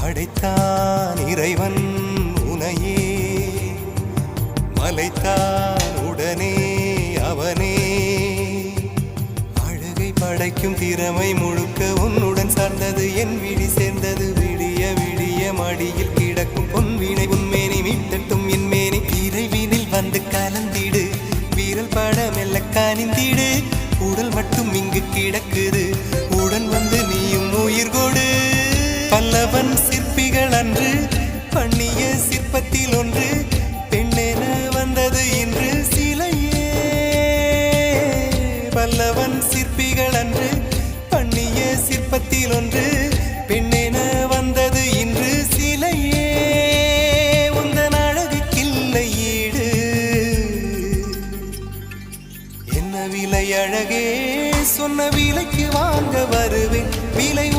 படைத்தான் இறைவன் உனையே, மலைத்தான் உடனே அவனே. அழகை படைக்கும் திறமை முழுக்க உன்னுடன் சார்ந்தது, என் விழி சேர்ந்தது. விடிய விடிய மடியில் கிடக்கும் பொன்வினை உன்மேனி மீட்டட்டும் என் மேனி. இறைவினில் வந்து கலந்திடு, வீரல் பட மெல்ல காணிந்திடு. உடல் மட்டும் இங்கு கிடக்குது, உடன் வந்து நீயும் உயிர் கொடு. பல்லவன் சிற்பிகள் அன்று பண்ணிய சிற்பத்தில் ஒன்று, பெண்ணென வந்தது இன்று சிலையே. பல்லவன் சிற்பிகள் அன்று பண்ணிய சிற்பத்தில் ஒன்று, பெண்ணென வந்தது இன்று சிலையே. உந்தன் அழகுக்கில்லை ஈடு, என்ன விலை அழகே, சொன்ன விலைக்கு வாங்க வருவேன். விலை